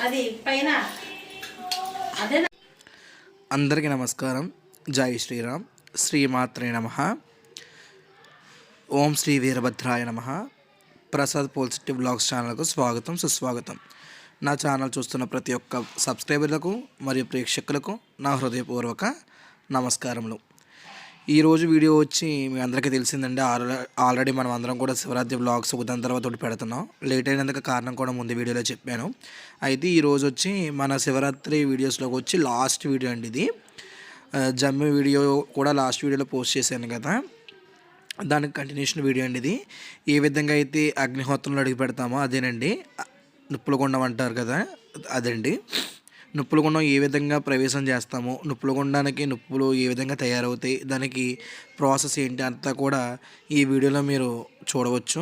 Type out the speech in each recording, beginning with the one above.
అది పైన అదే. అందరికీ నమస్కారం. జై శ్రీరామ్. శ్రీమాత్రే నమః. ఓం శ్రీ వీరభద్రాయ నమః. ప్రసాద్ పాజిటివ్ బ్లాగ్స్ ఛానల్కు స్వాగతం, సుస్వాగతం. నా ఛానల్ చూస్తున్న ప్రతి ఒక్క సబ్స్క్రైబర్లకు మరియు ప్రేక్షకులకు నా హృదయపూర్వక నమస్కారములు. ఈరోజు వీడియో వచ్చి మీ అందరికీ తెలిసిందండి. ఆల్రెడీ మనం అందరం కూడా శివరాత్రి బ్లాగ్స్ దాని తర్వాత ఒకటి పెడుతున్నాం. లేట్ అయినందుకు కారణం కూడా ముందు వీడియోలో చెప్పాను. అయితే ఈరోజు వచ్చి మన శివరాత్రి వీడియోస్లోకి వచ్చి లాస్ట్ వీడియో అండి ఇది. జమ్మి వీడియో కూడా లాస్ట్ వీడియోలో పోస్ట్ చేశాను కదా, దానికి కంటిన్యూషన్ వీడియో అండి ఇది. ఏ విధంగా అయితే అగ్నిహోత్రంలో అడిగి పెడతామో అదేనండి. నిప్పులగుండం అంటారు కదా, అదండి. నిప్పులగుండం ఏ విధంగా ప్రవేశం చేస్తామో, నిప్పులగుండానికి నిప్పులు ఏ విధంగా తయారవుతాయి, దానికి ప్రాసెస్ ఏంటి అంతా కూడా ఈ వీడియోలో మీరు చూడవచ్చు.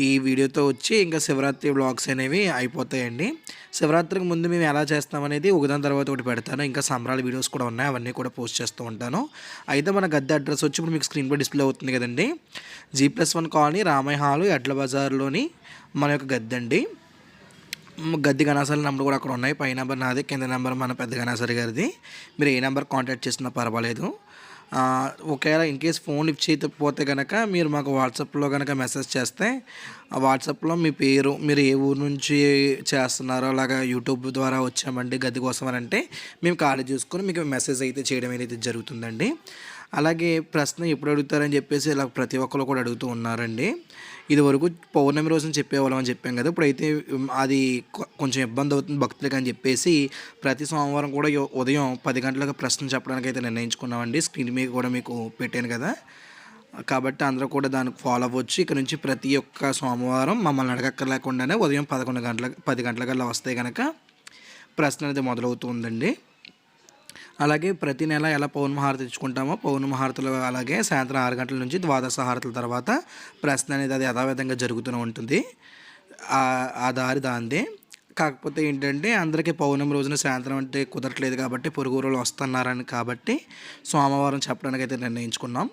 ఈ వీడియోతో వచ్చి ఇంకా శివరాత్రి వ్లాగ్స్ అనేవి అయిపోతాయండి. శివరాత్రికి ముందు మేము ఎలా చేస్తామనేది ఒకదాని తర్వాత ఒకటి పెడతాను. ఇంకా సంబరాల వీడియోస్ కూడా ఉన్నాయి, అవన్నీ కూడా పోస్ట్ చేస్తూ ఉంటాను. అయితే మన గద్దె అడ్రస్ వచ్చి ఇప్పుడు మీకు స్క్రీన్పై డిస్ప్లే అవుతుంది కదండి. G+1 కాలనీ, రామయ్య హాలు, ఎడ్ల బజార్లోని మన యొక్క గద్దె అండి. గద్దె గణాసారి నెంబర్ కూడా అక్కడ ఉన్నాయి. పై నెంబర్ నాది, కింద నెంబర్ మన పెద్ద గణాసారి గారిది. మీరు ఏ నెంబర్ కాంటాక్ట్ చేసినా పర్వాలేదు. ఒకవేళ ఇన్ కేస్ ఫోన్ లిఫ్ట్ చేయకపోతే కనుక మీరు మాకు వాట్సాప్లో కనుక మెసేజ్ చేస్తే ఆ వాట్సాప్లో మీ పేరు, మీరు ఏ ఊరు నుంచి చేస్తున్నారో, అలాగా యూట్యూబ్ ద్వారా వచ్చామండి గద్దె కోసం అని అంటే మేము ఖాళీ చూసుకొని మీకు మెసేజ్ అయితే చేయడం అనేది జరుగుతుందండి. అలాగే ప్రశ్న ఎప్పుడు అడుగుతారని చెప్పేసి ఇలా ప్రతి ఒక్కరు కూడా అడుగుతూ ఉన్నారండి. ఇది వరకు పౌర్ణమి రోజున చెప్పేవాళ్ళం అని చెప్పాం కదా, ఇప్పుడైతే అది కొంచెం ఇబ్బంది అవుతుంది భక్తులకి అని చెప్పేసి ప్రతి సోమవారం కూడా ఉదయం 10 గంటలకు ప్రశ్న చెప్పడానికి అయితే నిర్ణయించుకున్నామండి. స్క్రీన్ మీద కూడా మీకు పెట్టాను కదా, కాబట్టి అందరూ కూడా దానికి ఫాలో అవ్వచ్చు. ఇక్కడ నుంచి ప్రతి ఒక్క సోమవారం మమ్మల్ని అడగక్కర్లేకుండానే ఉదయం 10 గంటలకల్లా వస్తే కనుక ప్రశ్న అనేది మొదలవుతుందండి. అలాగే ప్రతి నెల ఎలా పౌర్ణమి హారతి తెచ్చుకుంటామో, పౌర్ణమి హారతులు అలాగే సాయంత్రం 6 గంటల నుంచి ద్వాదశ హారతుల తర్వాత ప్రశ్న అనేది అది యథావిధంగా జరుగుతూనే ఉంటుంది. ఆ దారి దాందే. కాకపోతే ఏంటంటే అందరికీ పౌర్ణమి రోజున సాయంత్రం అంటే కుదరట్లేదు కాబట్టి పొరుగురులు వస్తున్నారని కాబట్టి సోమవారం చెప్పడానికి అయితే నిర్ణయించుకున్నాం.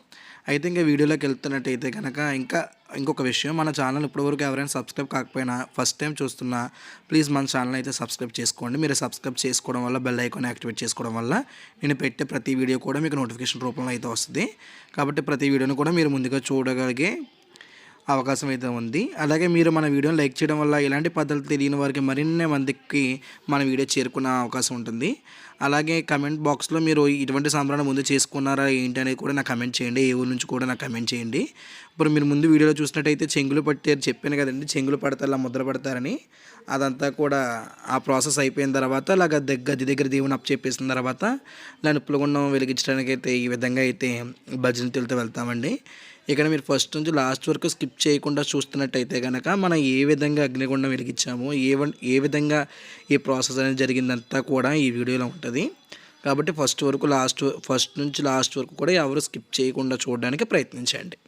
అయితే ఇంకా వీడియోలోకి వెళ్తున్నట్టయితే కనుక ఇంకొక విషయం, మన ఛానల్ ఇప్పటివరకు ఎవరైనా సబ్స్క్రైబ్ కాకపోయినా ఫస్ట్ టైం చూస్తున్నా ప్లీజ్ మన ఛానల్ అయితే సబ్స్క్రైబ్ చేసుకోండి. మీరు సబ్స్క్రైబ్ చేసుకోవడం వల్ల బెల్ ఐకాన్ యాక్టివేట్ చేసుకోవడం వల్ల నేను పెట్టే ప్రతి వీడియో కూడా మీకు నోటిఫికేషన్ రూపంలో అయితే వస్తుంది. కాబట్టి ప్రతి వీడియోని కూడా మీరు ముందుగా చూడగలిగే అవకాశం అయితే ఉంది. అలాగే మీరు మన వీడియోని లైక్ చేయడం వల్ల ఇలాంటి పద్ధతులు తెలియని వారికి మరిన్ని మందికి మన వీడియో చేరుకునే అవకాశం ఉంటుంది. అలాగే కమెంట్ బాక్స్లో మీరు ఇటువంటి సంబరాన్ని ముందు చేసుకున్నారా ఏంటి అనేది కూడా నాకు కమెంట్ చేయండి. ఏ ఊరు నుంచి కూడా నాకు కమెంట్ చేయండి. ఇప్పుడు మీరు ముందు వీడియోలో చూసినట్టయితే చెంగులు పట్టారు చెప్పాను కదండి, చెంగులు పడతారు అలా ముద్ర పడతారని. అదంతా కూడా ఆ ప్రాసెస్ అయిపోయిన తర్వాత అలా గది దగ్గర దేవుని అప్పచెప్పేసిన తర్వాత ఇలా నిప్పులగుండం వెలిగించడానికి అయితే ఈ విధంగా అయితే భజనతులతో వెళ్తామండి. ఇక్కడ మీరు ఫస్ట్ నుంచి లాస్ట్ వరకు స్కిప్ చేయకుండా చూస్తున్నట్టయితే కనుక మనం ఏ విధంగా అగ్నిగుండం వెలిగించామో, ఏ విధంగా ఈ ప్రాసెస్ అనేది జరిగిందంతా కూడా ఈ వీడియోలో ఉంటుంది. కాబట్టి ఫస్ట్ నుంచి లాస్ట్ వరకు కూడా ఎవరు స్కిప్ చేయకుండా చూడడానికి ప్రయత్నించండి.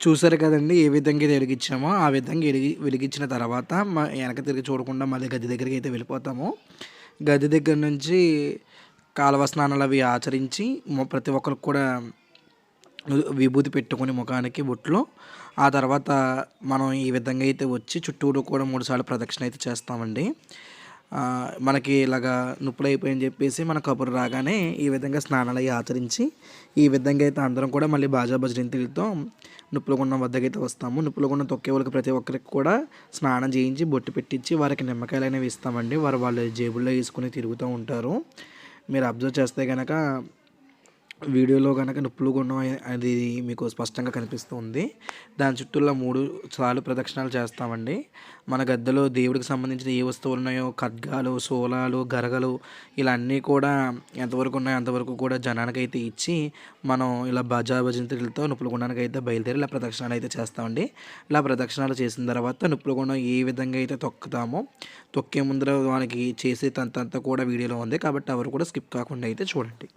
చూసారు కదండి ఏ విధంగా అయితే వెలిగించామో ఆ విధంగా వెలిగించిన తర్వాత వెనక తిరిగి చూడకుండా మళ్ళీ గది దగ్గరికి అయితే వెళ్ళిపోతాము. గది దగ్గర నుంచి కాలువ స్నానాలు అవి ఆచరించి ప్రతి ఒక్కరికి కూడా విభూతి పెట్టుకొని ముఖానికి బొట్లు. ఆ తర్వాత మనం ఈ విధంగా అయితే వచ్చి చుట్టూరు కూడా 3 సార్లు ప్రదక్షిణ అయితే చేస్తామండి. మనకి ఇలాగా నొప్పులు అయిపోయని చెప్పేసి మన కబురు రాగానే ఈ విధంగా స్నానాలు అవి ఆచరించి ఈ విధంగా అయితే అందరం కూడా మళ్ళీ బాజా భజంత్రీలతో నిప్పులగుండం వద్దకైతే వస్తాము. నిప్పులగుండం తొక్కే వాళ్ళకి ప్రతి ఒక్కరికి కూడా స్నానం చేయించి బొట్టు పెట్టించి వారికి నిమ్మకాయలు అనేవి ఇస్తామండి. వాళ్ళ జేబుల్లో వేసుకుని తిరుగుతూ ఉంటారు. మీరు అబ్జర్వ్ చేస్తే కనుక వీడియోలో కనుక నిప్పులగుండం అది మీకు స్పష్టంగా కనిపిస్తుంది. దాని చుట్టూలో 3 సార్లు ప్రదక్షిణాలు చేస్తామండి. మన గద్దెలో దేవుడికి సంబంధించిన ఏ వస్తువులు ఉన్నాయో ఖడ్గాలు, శూలాలు, గరగలు ఇలా అన్నీ కూడా ఎంతవరకు ఉన్నాయో అంతవరకు కూడా జనానికి అయితే ఇచ్చి మనం ఇలా బాజా భజంత్రీలతో నిప్పులగుండానికి అయితే బయలుదేరి ఇలా ప్రదక్షిణాలు అయితే చేస్తామండి. ఇలా ప్రదక్షిణాలు చేసిన తర్వాత నిప్పులగుండం ఏ విధంగా అయితే తొక్కుతామో తొక్కే ముందర మనకి చేసే తంతంతా కూడా వీడియోలో ఉంది కాబట్టి ఎవరు కూడా స్కిప్ కాకుండా అయితే చూడండి.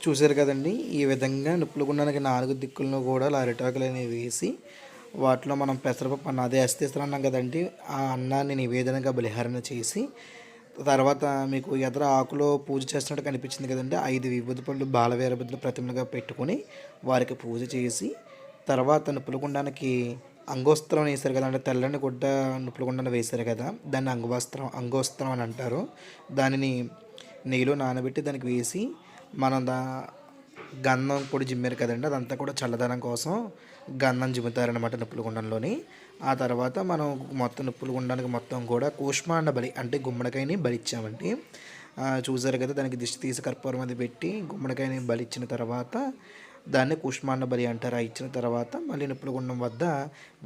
చూసారు కదండి, ఈ విధంగా నిప్పుల గుండానికి 4 దిక్కులను కూడా అరిటాకులు అనేవి వేసి వాటిలో మనం పెసరపప్పు అన్న అదే అస్తేస్తారు అన్నాం కదండి, ఆ అన్నాన్ని నివేదనగా బలిహారణ చేసి తర్వాత మీకు ఎదర ఆకులో పూజ చేస్తున్నట్టు కనిపించింది కదండి, 5 విభూతి పళ్ళు బాలవీరభద్రుల ప్రతిమలుగా పెట్టుకొని వారికి పూజ చేసి తర్వాత నిప్పుల గుండానికి అంగోస్త్రం వేశారు కదా, అంటే తెల్లని గుడ్డ నిప్పుల గుండాన్ని వేశారు కదా, దాన్ని అంగోస్త్రం అని అంటారు. దానిని నెయ్యిలో నానబెట్టి దానికి వేసి మనం గంధం పొడి జిమ్మారు కదండి, అదంతా కూడా చల్లదనం కోసం గంధం జిమ్ముతారనమాట నిప్పుల గుండంలోని. ఆ తర్వాత మనం మొత్తం నిప్పుల గుండానికి మొత్తం కూడా కూష్మాండ బలి అంటే గుమ్మడికాయని బలిచ్చామండి. చూసారు కదా, దానికి దిష్టి తీసి కర్పూరం అది పెట్టి గుమ్మడికాయని బలిచ్చిన తర్వాత దాన్ని కూష్మాండ బలి అంటారు. ఇచ్చిన తర్వాత మళ్ళీ నిప్పుల గుండం వద్ద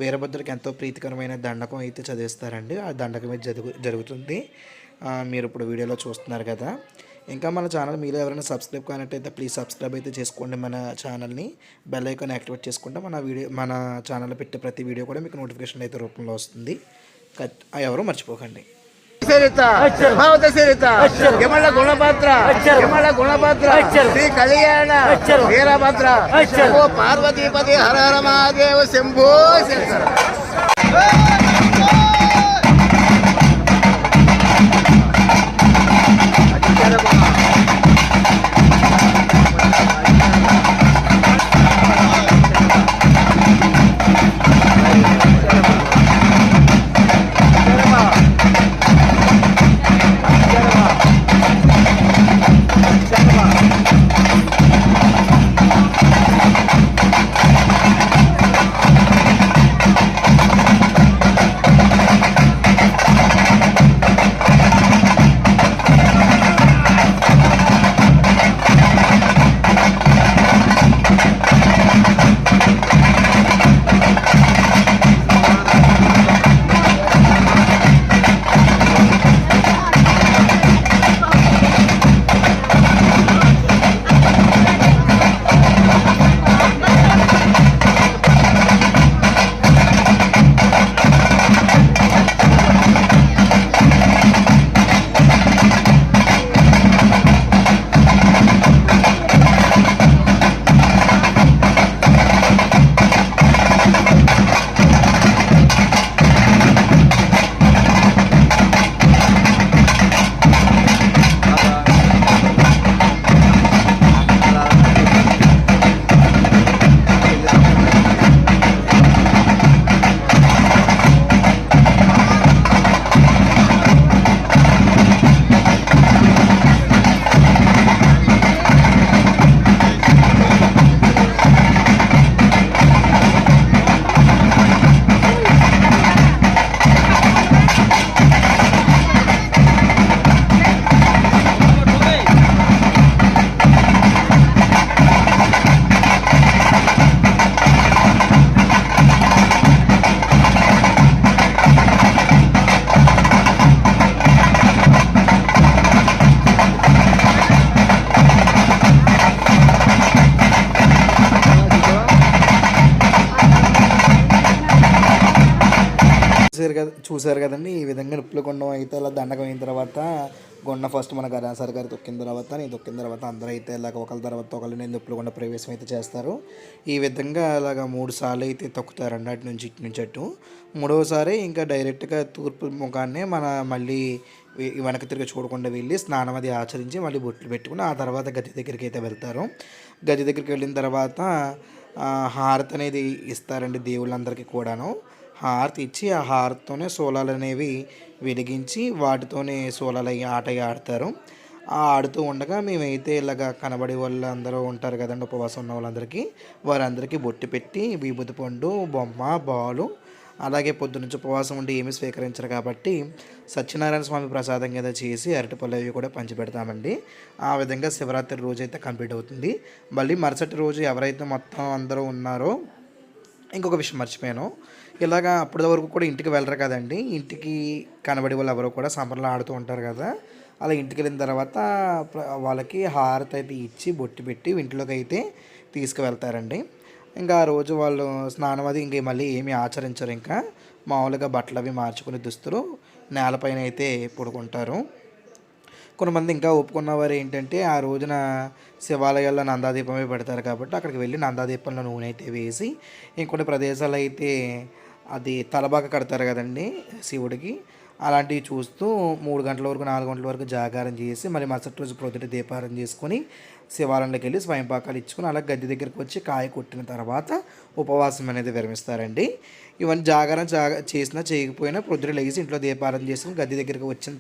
వీరభద్రుడికి ఎంతో ప్రీతికరమైన దండకం అయితే చదివిస్తారండి. ఆ దండకం అయితే జరుగుతుంది. మీరు ఇప్పుడు వీడియోలో చూస్తున్నారు కదా. ఇంకా మన ఛానల్ మీలో ఎవరైనా సబ్స్క్రైబ్ కానట్టయితే ప్లీజ్ సబ్స్క్రైబ్ అయితే చేసుకోండి. మన ఛానల్ని బెల్ ఐకాన్ యాక్టివేట్ చేసుకుంటే మన ఛానల్లో పెట్టే ప్రతి వీడియో కూడా మీకు నోటిఫికేషన్ అయితే రూపంలో వస్తుంది. ఎవరు మర్చిపోకండి. శ్రీ కళ్యాణ వీరభద్ర పార్వతీపతి హర హర మహాదేవ శంభో శంకర. చూసారు కదండి, ఈ విధంగా నిప్పుల గుండం అయితే అలా దండకం అయిన తర్వాత గుండ ఫస్ట్ మన గరాసారి గారు తొక్కిన తర్వాత నేను తొక్కిన తర్వాత అందరూ అయితే ఇలాగ ఒకరి తర్వాత ఒకళ్ళు నేను నిప్పుల గుండ ప్రవేశం అయితే చేస్తారు. ఈ విధంగా అలాగ 3 సార్లు అయితే తొక్కుతారండి, అటు నుంచి ఇటు నుంచి అటు. 3వసారి ఇంకా డైరెక్ట్గా తూర్పు ముఖాన్నే మళ్ళీ వెనక తిరిగి చూడకుండా వెళ్ళి స్నానం అది ఆచరించి మళ్ళీ బొట్లు పెట్టుకుని ఆ తర్వాత గది దగ్గరికి అయితే వెళ్తారు. గది దగ్గరికి వెళ్ళిన తర్వాత హారతి అనేది ఇస్తారండి దేవుళ్ళందరికీ కూడాను. హారతి ఇచ్చి ఆ హారతితోనే సోలాలు అనేవి వెలిగించి వాటితోనే సోలాలు ఆట ఆడతారు. ఆడుతూ ఉండగా మేమైతే ఇలాగ కనబడి వాళ్ళందరూ ఉంటారు కదండి, ఉపవాసం ఉన్న వాళ్ళందరికీ వారందరికీ బొట్టు పెట్టి విభూతి పండు బొమ్మ బాలు అలాగే పొద్దునుంచి ఉపవాసం ఉండి ఏమీ స్వీకరించరు కాబట్టి సత్యనారాయణ స్వామి ప్రసాదం కింద చేసి అరటిపళ్ళు అవి కూడా పంచిపెడతామండి. ఆ విధంగా శివరాత్రి రోజు అయితే కంప్లీట్ అవుతుంది. మళ్ళీ మరుసటి రోజు ఎవరైతే మొత్తం అందరూ ఉన్నారో ఇంకొక విషయం మర్చిపోయాను, ఇలాగా అప్పటి వరకు కూడా ఇంటికి వెళ్ళరు కదండి, ఇంటికి కనబడి వాళ్ళు ఎవరో కూడా సంబరంలో ఆడుతూ ఉంటారు కదా, అలా ఇంటికి వెళ్ళిన తర్వాత వాళ్ళకి హారతి అయితే ఇచ్చి బొట్టు పెట్టి ఇంట్లోకి అయితే తీసుకువెళ్తారండి. ఇంకా ఆ రోజు వాళ్ళు స్నానం అది ఇంక మళ్ళీ ఏమీ ఆచరించరు. ఇంకా మామూలుగా బట్టలు అవి మార్చుకుని దుస్తులు నేలపైన అయితే పడుకుంటారు. కొంతమంది ఇంకా ఒప్పుకున్నవారు ఏంటంటే ఆ రోజున శివాలయాల్లో నందాదీపమే పెడతారు కాబట్టి అక్కడికి వెళ్ళి నందాదీపంలో నూనె అయితే వేసి, ఇంకొన్ని ప్రదేశాలు అయితే అది తలబాక కడతారు కదండి శివుడికి, అలాంటివి చూస్తూ 3 గంటల వరకు 4 గంటల వరకు జాగారం చేసి మళ్ళీ మరుసటి రోజు ప్రొద్దుట దీపారం చేసుకొని శివాలయంలోకి వెళ్ళి స్వయంపాకాలు ఇచ్చుకొని అలా గద్దె దగ్గరికి వచ్చి కాయ కొట్టిన తర్వాత ఉపవాసం అనేది విరమిస్తారండి. ఇవన్నీ జాగారం చేసినా చేయకపోయినా ప్రొద్దుట లేచి ఇంట్లో దీపారం చేసుకుని గద్దె దగ్గరికి వచ్చిన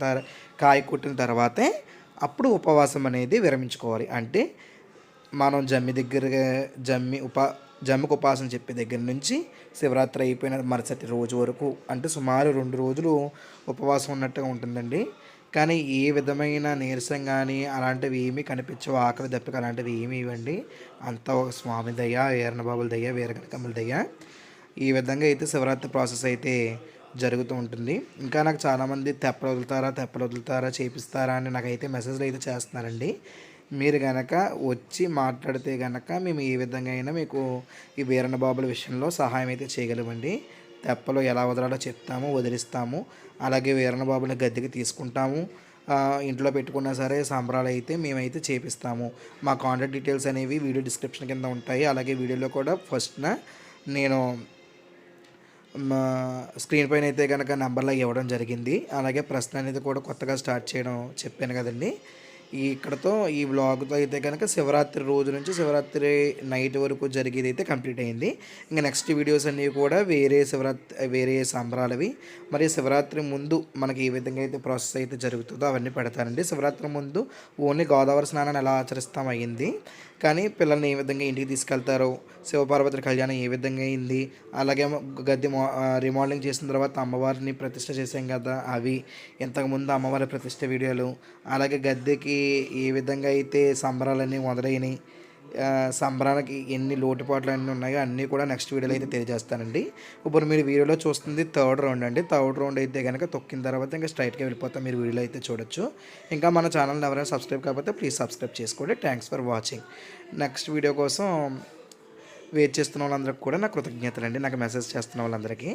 కాయ కొట్టిన తర్వాతే అప్పుడు ఉపవాసం అనేది విరమించుకోవాలి. అంటే మనం జమ్మికి ఉపాసన చెప్పే దగ్గర నుంచి శివరాత్రి అయిపోయిన మరుసటి రోజు వరకు అంటే సుమారు 2 రోజులు ఉపవాసం ఉన్నట్టుగా ఉంటుందండి. కానీ ఏ విధమైన నీరసం కానీ అలాంటివి ఏమీ కనిపించవు, ఆకలి దప్పిక అలాంటివి ఏమీ ఇవ్వండి. అంతా ఒక స్వామి దయ, వీరనబాబుల దయ, వీరకనకమ్మల దయ. ఈ విధంగా అయితే శివరాత్రి ప్రాసెస్ అయితే జరుగుతూ ఉంటుంది. ఇంకా నాకు చాలామంది తెప్పలు వదులుతారా చేపిస్తారా అని నాకైతే మెసేజ్లు అయితే చేస్తున్నారండి. మీరు కనుక వచ్చి మాట్లాడితే కనుక మేము ఏ విధంగా అయినా మీకు ఈ వీరన్నబాబుల విషయంలో సహాయం అయితే చేయగలమండి. తెప్పలు ఎలా వదలాలో చెప్తాము, వదిలిస్తాము. అలాగే వీరన్నబాబుని గద్దెకి తీసుకుంటాము. ఇంట్లో పెట్టుకున్నా సరే సంబరాలు అయితే మేమైతే చేపిస్తాము. మా కాంటాక్ట్ డీటెయిల్స్ అనేవి వీడియో డిస్క్రిప్షన్ కింద ఉంటాయి. అలాగే వీడియోలో కూడా ఫస్ట్న నేను మా స్క్రీన్ పైన అయితే కనుక నెంబర్లో ఇవ్వడం జరిగింది. అలాగే ప్రశ్న అనేది కూడా కొత్తగా స్టార్ట్ చేయడం చెప్పాను కదండి. ఇక్కడతో ఈ వ్లాగ్తో అయితే కనుక శివరాత్రి రోజు నుంచి శివరాత్రి నైట్ వరకు జరిగేది అయితే కంప్లీట్ అయింది. ఇంకా నెక్స్ట్ వీడియోస్ అన్నీ కూడా వేరే సంబరాలవి, మరి శివరాత్రి ముందు మనకి ఏ విధంగా అయితే ప్రాసెస్ అయితే జరుగుతుందో అవన్నీ పెడతానండి. శివరాత్రి ముందు ఓన్లీ గోదావరి స్నానాన్ని ఎలా ఆచరిస్తాం అయ్యింది, కానీ పిల్లల్ని ఏ విధంగా ఇంటికి తీసుకెళ్తారో, శివపార్వతుల కళ్యాణం ఏ విధంగా అయింది, అలాగే గద్దె రిమోడలింగ్ చేసిన తర్వాత అమ్మవారిని ప్రతిష్ఠ చేసాం కదా అవి, ఇంతకుముందు అమ్మవారి ప్రతిష్ఠ వీడియోలు, అలాగే గద్దెకి ఏ విధంగా అయితే సంబరాలన్నీ మొదలైనవి, సంబరానికి ఎన్ని లోటుపాట్లు అన్నీ ఉన్నాయో అన్నీ కూడా నెక్స్ట్ వీడియోలో అయితే తెలియజేస్తానండి. ఇప్పుడు మీరు వీడియోలో చూస్తుంది 3rd రౌండ్ అండి. 3rd రౌండ్ అయితే కనుక తొక్కిన తర్వాత ఇంకా స్ట్రైట్గా వెళ్ళిపోతాం. మీరు వీడియోలో అయితే చూడొచ్చు. ఇంకా మన ఛానల్ని ఎవరైనా సబ్స్క్రైబ్ కాకపోతే ప్లీజ్ సబ్స్క్రైబ్ చేసుకోండి. Thanks for watching. Next video కోసం వెయిట్ చేస్తున్న వాళ్ళందరికీ కూడా నా కృతజ్ఞతలు అండి. నాకు మెసేజ్ చేస్తున్న వాళ్ళందరికీ.